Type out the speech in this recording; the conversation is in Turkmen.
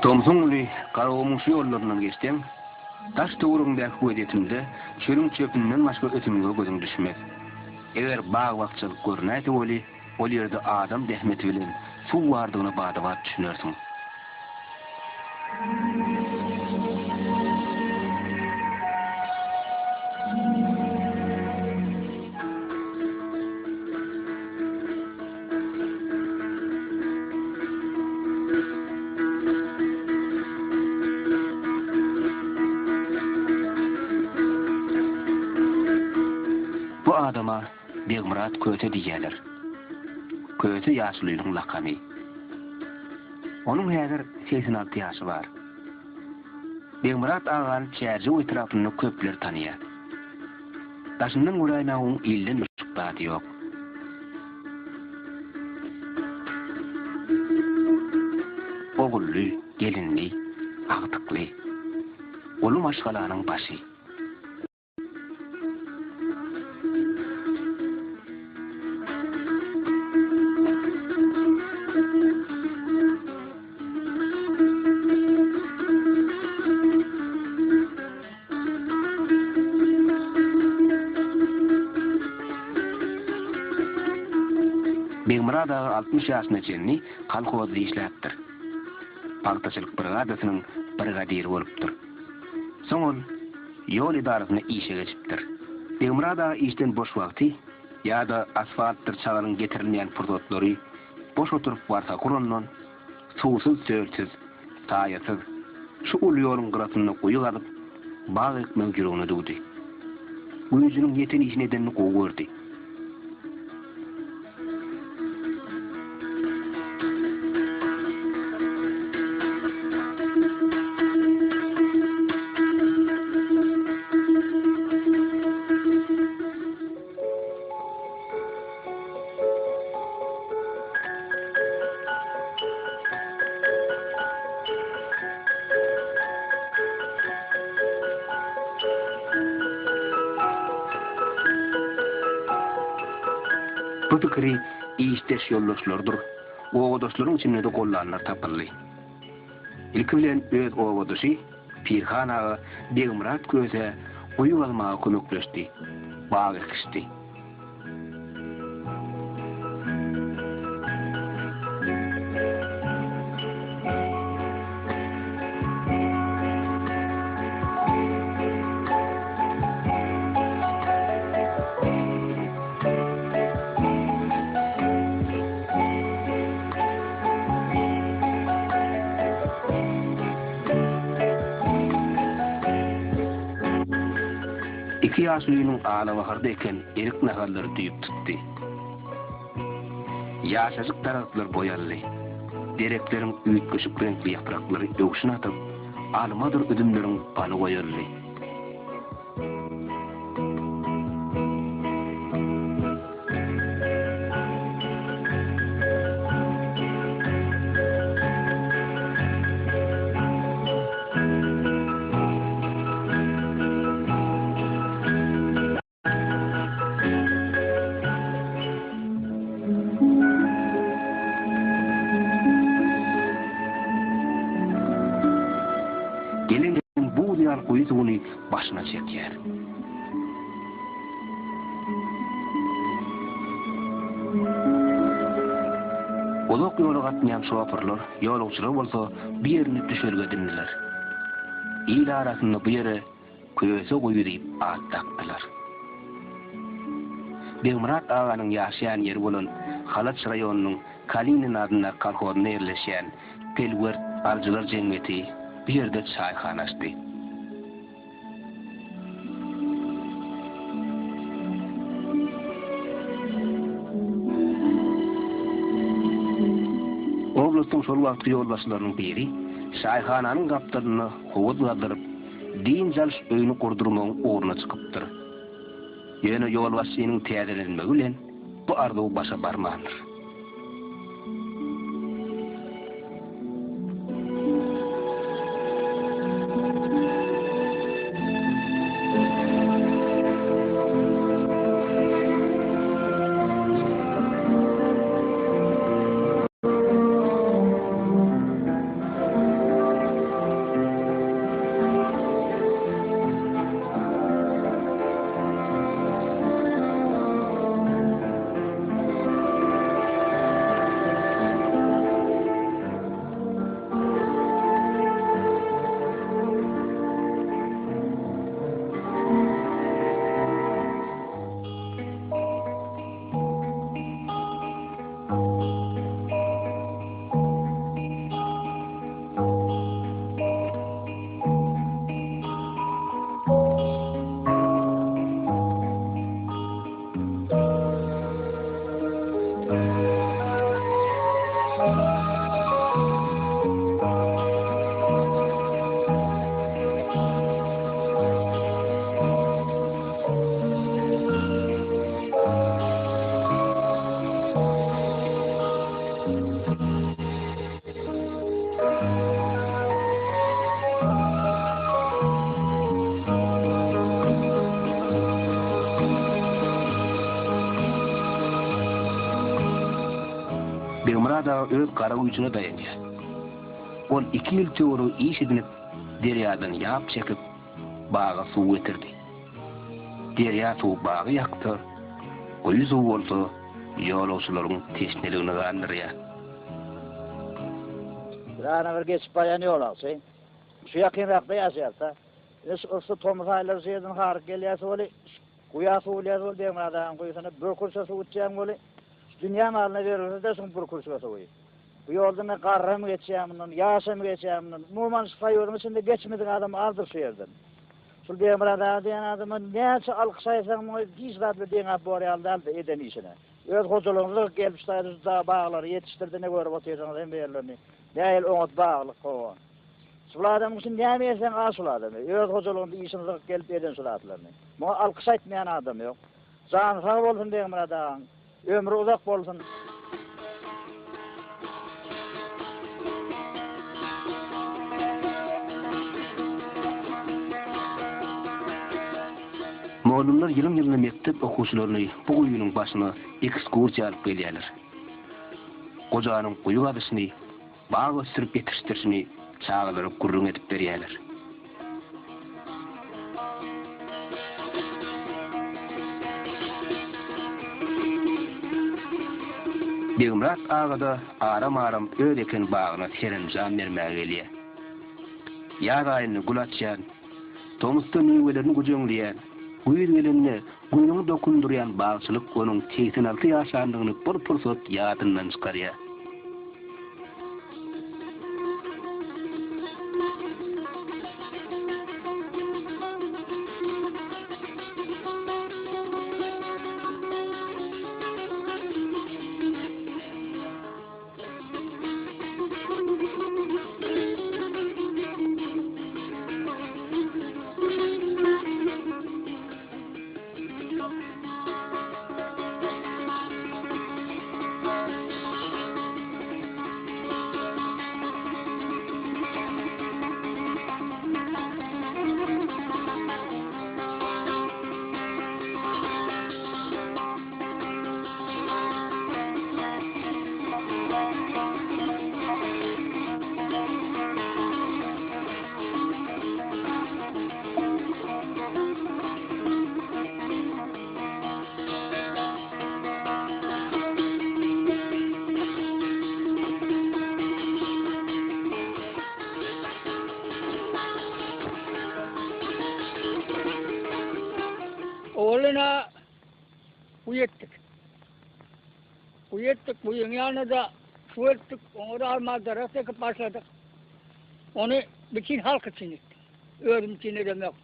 Tomsonly qarawmuş yollarından geçtim. Taş tuğrundaki huyetimde çölün çöpünden başka ötümüge gözüm düşmez. Eğer bağ vakçılık görünaydı o yerde adam dehmeti bilen su vardığını bağdavat düşünürsün. Bu adama Begmurat Köte diýerler. Köte ýaşlylygyň lakamy. Onuň häzir 86 ýaşy bar. Begmurat agany çärji etrasyny köpler tanýar. Daşyndan guraýna oň ilden uşukdaty ýok. Ogully, gelinli, agtykly. Olu maşgalanyň başy. Begmurat 60 ýaşyna çenni kolhozda işläpdir. Paňtaçylyk brigadasynyň brigadiri bolupdyr. Soňol ýol idarasyna işe geçipdir. Begmurat işden boş wagty ýa-da asfaltdyr çagaryň getirilmeýän fursatlary boş oturup barsa kurandan suwsuz, çölsiz, taýasyz şu ul ýoluň gyrasynda guýy galyp baý ekmek ýürügine dugdy. Güýjüniň ýeten işine edenini gowy. Bu pikiri işteş yoldaşlardır. Oğudaşların içinde de kollanlar tapıllı. İlki bilen öz oğudaşı Pirhan ağa Begmurat Köse uyu almağa kömekleşti. Bağ ekişti. İki ýaşlynyň ala baharda eken erik nahallary düýüp tutdy. Ýaşasyk taraplar boýally. Derekleriň üýtgeşik renkli ýapraklary ýogşuna atyp, almadyr ödümleriň baly goýarly. Kuyu suwuny başyna çekýär. Olak ýola gatnaýan şoförler, ýolagçylar bolsa bir ýerini düşerge dindiler. İl arasynda bu ýere köse goýy diýip at takdylar. Begmurat aganyň ýaşaýan ýeri bolan Halat raýonynyň Kalinin adyna kolhozyna ýerleşýän Pelwert aljylar jemgyýeti bir ýerde çaýhana açdy. Oblastın şol wagtky ýolbaşçylarynyň biri şaýhananyň gapdaryny howuz galdyryp din jalş öýüni gurdurmagyň oruna çykypdyr. Ýöne ýolbaşçynyň täzelenmegi bilen bu arzuw başa barmandyr. Murada öz qara uçuna dayanýar. Ol 2 ýyl töwrü iş edinip derýadan ýap çekip baga suw getirdi. Derýa suw bagy ýakdy. Goýy suw bolsa ýolawçylaryň teşneligini gandyrýar. Rana bir geçip bayan ýolaksy. Şu ýakynrakda ýaşarsa, şu tomhaýlar жерden haryk gelýärse boli, guýa suw bolýar bol diýmärden guýsyny bir kursa suw içýän boli, dünýä malyna berilse şoň bir kursa suw. Bu ýolda men garram geçýämden, ýaşam geçýämden, muman şaýyryň içinde geçmediň adam azdyr şu ýerden. Şol diýmärden diýen adamı näçe alqyşaýsaň moý diýsladly diýen borýaldy eden işine. Öz hojalygyny gelip şaýdy da baglary ýetişdirdi ne görüp oturýaň hem berlerini. Näil oňat baglyk gowan. Şol adam üçin näme esen aşul adam. Öz hojalygyny işini gelip eden şol adamlaryny. Moňa alqyşaýtmaýan adam ýok. Jan sag bolsun diýmärden, ömrü uzak bolsun. Molumlar ýylyň mektep okuwçylaryny bu guýunyň başyna ekskursiýa alyp gelýärler. Gojanyň guýu gadysyny, baga sürüp getirişdirişini çağılaryp gurrun edip berýärler. Begümrat agada aram ödeken bagyna terin jan bermäge gelýär. Ýaz aýyny gulatýan, tomusda mewelerini gujeňleýän, Güýür gelenine güýüňi dokundurýan bagçylyk onuň teýsin alty ýaşandygyny bir pursat ýadyndan çykarýar. Oğluna uyuttuk. Bu yanına da su ettik. Onu da almadılar. Tekrar başladık. Onu bütün halk için ettik. Ölüm için edemek.